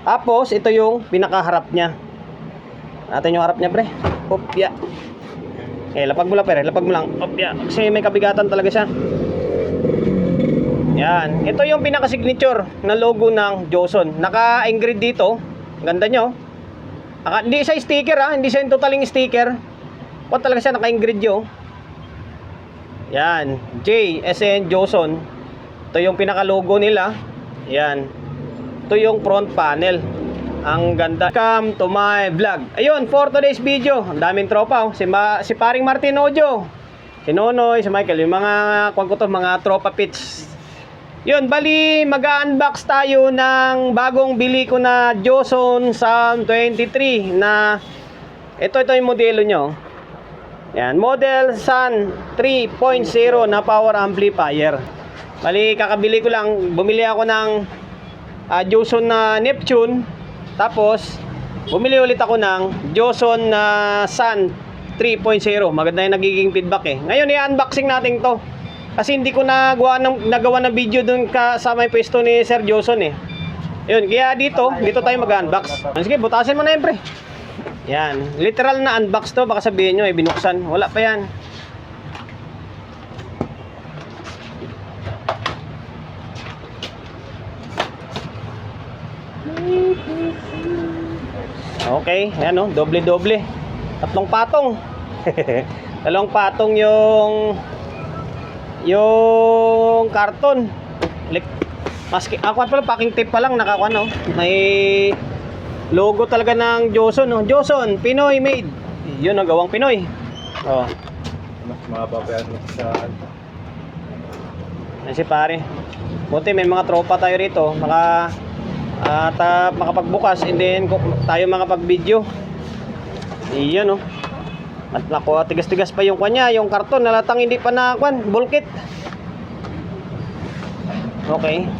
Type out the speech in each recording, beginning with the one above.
Tapos, ito yung pinakaharap niya. Natin yung harap niya, pre. Opya. Lapag mo lang, pre. Lapag mo lang. Opya. Kasi may kabigatan talaga siya. Yan. Ito yung pinaka-signature na logo ng Joson. Naka-engrave dito. Ganda nyo. Hindi siya sticker, ha. Hindi siya yung totaling sticker. Kung talaga siya naka-engrave yun. Yan. JSN Joson. Ito yung pinaka-logo nila. Yan. Ito yung front panel. Ang ganda. Welcome to my vlog. Ayun, for today's video, ang daming tropa, oh. Si paring Martin Ojo, si Nonoy, si Michael, yung mga mga tropa pits. Yun, bali mag-unbox tayo ng bagong bili ko na Joson Sound 23 na ito yung modelo nyo. Yan, model Sun 3.0 na power amplifier. Bali kakabili ko lang, bumili ako ng Joson na Neptune. Tapos, bumili ulit ako ng Joson na Sun 3.0. Maganda yung nagiging feedback eh. Ngayon, i-unboxing natin to. Kasi hindi ko nagawa ng video dun sa may pwesto ni Sir Joson eh. Yun, kaya dito tayo mag-unbox. Sige, butasin mo na yun, pre. Yan, literal na unbox to. Baka sabihin nyo, binuksan. Wala pa yan. Okay, ayan o, doble-doble. Tatlong patong. Dalawang patong yung karton. Maski ako pala packing tape pa lang nakakuha no. May logo talaga ng Joson, no. Joson Pinoy made. 'Yun ang gawang Pinoy. Oh. Mas mababa pa yan sa Ayan si pare. Buti may mga tropa tayo rito, makapagbukas and then tayo makapag-video. Iyan oh. At nako, tigas-tigas pa yung kanya, yung karton nalatang hindi pa na bulkit. Okay.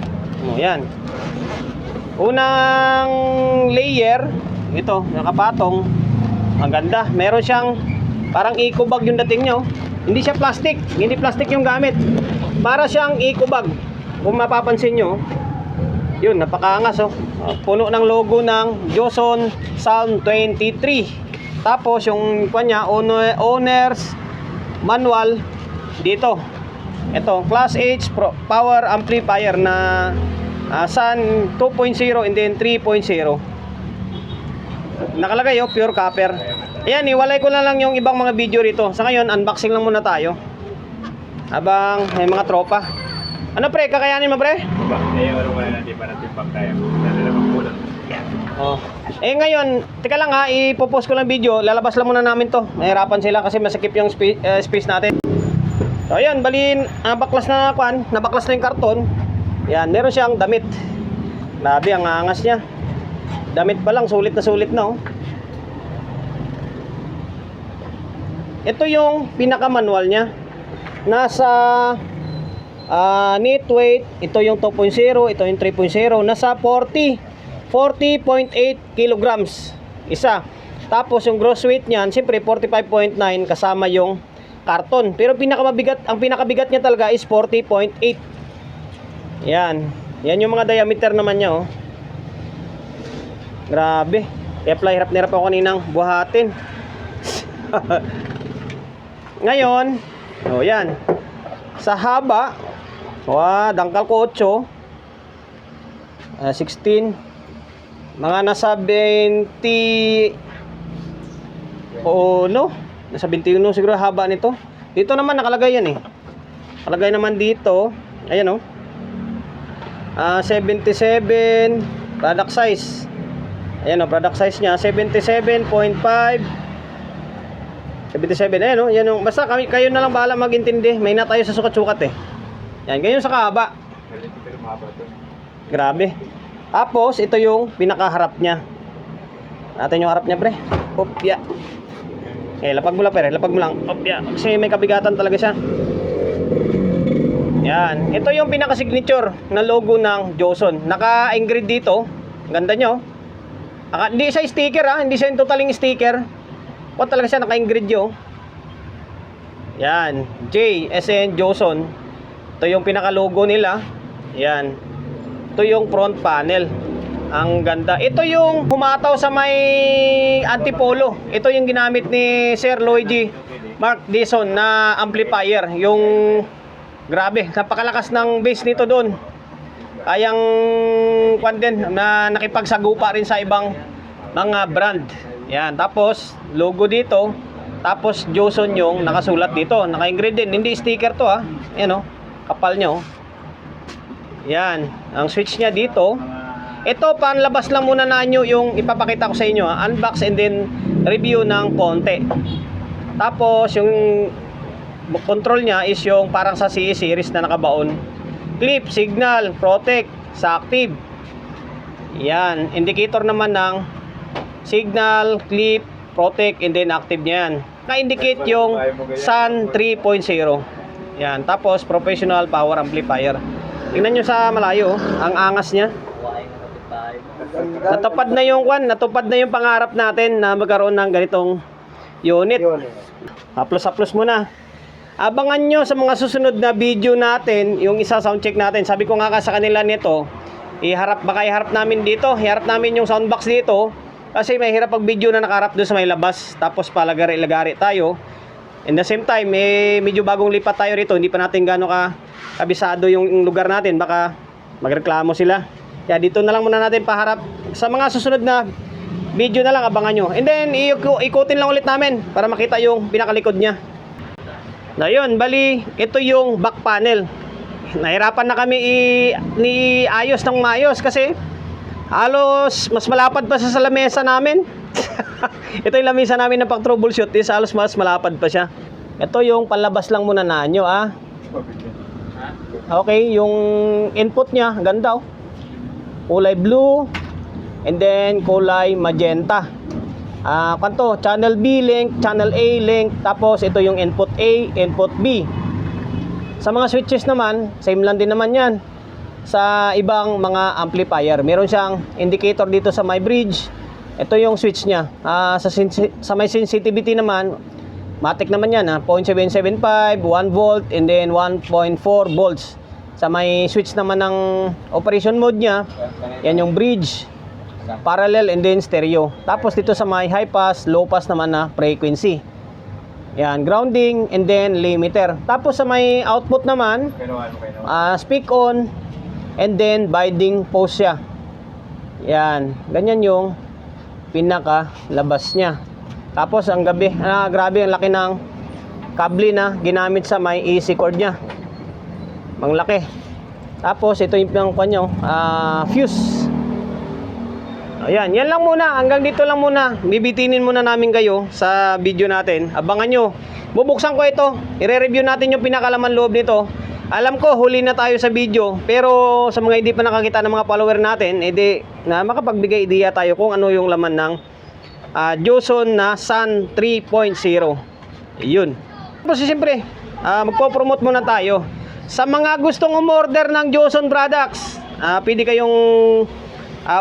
Oh, yan. Unang layer, ito, nakapatong. Ang ganda. Meron siyang parang eco bag yung dating nyo. Hindi siya plastic. Hindi plastic yung gamit. Para siyang eco bag. Kung mapapansin nyo, yun, napakaangas oh. Puno ng logo ng Joson Sound 23. Tapos yung kanya owner's manual dito. Ito, Class H power amplifier na Sun 2.0 and then 3.0. Nakalagay oh, pure copper. Ayan, iwalay ko na lang yung ibang mga video rito. Sa ngayon, unboxing lang muna tayo. Habang may mga tropa. Ano pre, kakayanin mo pre? ano wala natin para timbang tayo. Nalalabang muna. Oh. Ngayon, teka lang ha, ipopost ko lang video. Lalabas lang muna namin to. Mahirapan sila kasi masakip yung space natin. So ayun, balin, nabaklas na yung karton. Yan, meron siyang damit. Grabe, ang angas niya. Damit pa lang, sulit na oh. Ito yung pinaka-manual niya. Nasa net weight, ito yung 2.0, ito yung 3.0, nasa 40.8 kilograms isa. Tapos yung gross weight niyan, siyempre 45.9 kasama yung karton. Pero ang pinakabigat niya talaga is 40.8. Yan. Yan yung mga diameter naman niya oh. Grabe. Kaya pala hirap na hirap ako kaninang buhatin. Ngayon, oh yan. Sa haba, dangkal ko 8, 16, mga nasa 20 o no? Nasa 21 siguro haba nito. Dito naman nakalagay yan eh. Nakalagay naman dito, ayan oh. 77 product size. Ayan oh, product size niya 77.5. 77, ayan oh, yan oh. Basta kayo na lang bahala mag-intindi. May na tayo sa sukat-sukat eh. Yan, ganyan sa kahaba. Grabe. Tapos, ito yung pinakaharap niya. Natin yung harap niya, pre. Opya. Lapag mo lang, pre. Lapag mo lang. Opya. Kasi may kabigatan talaga siya. Yan. Ito yung pinaka-signature na logo ng Joson. Naka-engrave dito. Ganda nyo. Hindi siya sticker, ha. Hindi siya yung totaling sticker. Kung talaga siya naka-engrave yun. Yan. JSN Joson. Ito yung pinaka-logo nila. Yan. Ito yung front panel. Ang ganda. Ito yung humataw sa may antipolo. Ito yung ginamit ni Sir Luigi Mark Dison na amplifier. Yung grabe, napakalakas ng bass nito doon. Kayang kwan din na nakipagsagupa rin sa ibang mga brand. Yan, tapos logo dito. Tapos Joson yung nakasulat dito. Naka-ingredient, hindi sticker to ha. Ayan o, kapal nyo. Yan, ang switch niya dito. Ito, panlabas lang muna na nyo yung ipapakita ko sa inyo ha. Unbox and then review ng konti. Tapos yung control niya is yung parang sa CE series na nakabaon. Clip, signal, protect, sa active. Yan, indicator naman ng signal, clip, protect, and then active niyan. Na-indicate yung Sun 3.0. Yan, tapos professional power amplifier. Tingnan nyo sa malayo, ang angas niya. Natupad na yung natupad na yung pangarap natin na magkaroon ng ganitong unit. Haplos-haplos muna. Abangan nyo sa mga susunod na video natin, yung isa soundcheck natin. Sabi ko nga sa kanila nito, baka iharap namin dito, iharap namin yung soundbox dito. Kasi may hirap pag video na nakaharap doon sa may labas. Tapos palagari-lagari tayo. In the same time, medyo bagong lipat tayo rito. Hindi pa natin gano'n kabisado yung lugar natin. Baka magreklamo sila. Kaya dito na lang muna natin paharap. Sa mga susunod na video na lang, abangan nyo. And then, ikutin lang ulit namin para makita yung pinakalikod niya. Na yun, bali, ito yung back panel. Nahirapan na kami ayos ng maayos kasi halos mas malapad pa sa lamesa namin. Ito yung lamesa namin na pang troubleshoot is halos mas malapad pa siya. Ito yung palabas lang muna na nyo Okay, yung input niya ganda kulay blue and then kulay magenta. Kanto, channel B link, channel A link, tapos ito yung input A, input B. Sa mga switches naman, same lang din naman yan. Sa ibang mga amplifier, meron siyang indicator dito sa my bridge. Ito yung switch niya. Sa may sensitivity naman, matic naman yan 0.775, 1 volt, and then 1.4 volts. Sa may switch naman ng operation mode niya, yan yung bridge, parallel, and then stereo. Tapos dito sa may high pass, low pass naman na frequency. Yan, grounding, and then limiter. Tapos sa may output naman, speak on, and then binding post siya. Yan, ganyan yung pinaka-labas niya. Tapos ang grabe, ang laki ng kable na ginamit sa may AC cord niya. Manglaki. Tapos ito yung kanyo, fuse. Ayan, yan lang muna. Hanggang dito lang muna. Bibitinin muna namin kayo sa video natin. Abangan nyo. Bubuksan ko ito. I-review natin yung pinakalaman loob nito. Alam ko, huli na tayo sa video. Pero sa mga hindi pa nakakita ng mga follower natin, na makapagbigay ideya tayo kung ano yung laman ng Joson na Sun 3.0. Yun. Tapos siyempre, magpo-promote muna tayo. Sa mga gustong umorder ng Joson products, pwede kayong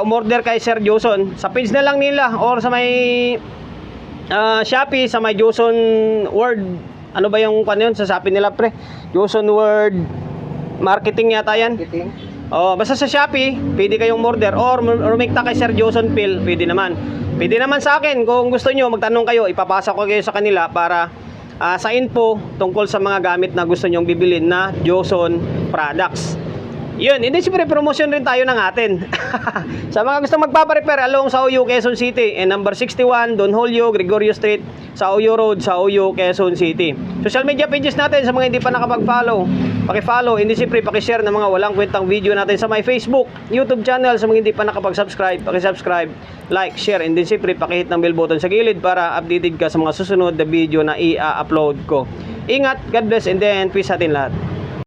umorder kay Sir Joson. Sa page na lang nila or sa may Shopee, sa may Joson World. Ano ba yung yun sa Shopee nila pre? Joson World Marketing yata yan. Basta sa Shopee, pwede kayong order or rumikta kay Sir Joson Phil, pwede naman. Pwede naman sa akin, kung gusto nyo, magtanong kayo, ipapasa ko kayo sa kanila para sa info tungkol sa mga gamit na gusto nyong bibilin na Joson products. Yun, hindi siyempre promotion rin tayo ng atin. Sa mga gusto magpaparepair along sa Oyo, Quezon City, and number 61, Don Julio, Gregorio Street, sa Oyo Road, sa Oyo, Quezon City. Social media pages natin sa mga hindi pa nakapag-follow, paki-follow, hindi siyempre paki-share ng mga walang kwentang video natin sa my Facebook, YouTube channel. Sa mga hindi pa nakapag-subscribe, paki-subscribe, like, share, and din siyempre paki-hit ng bell button sa gilid para updated ka sa mga susunod na video na i-upload ko. Ingat, God bless, and then peace sa atin lahat.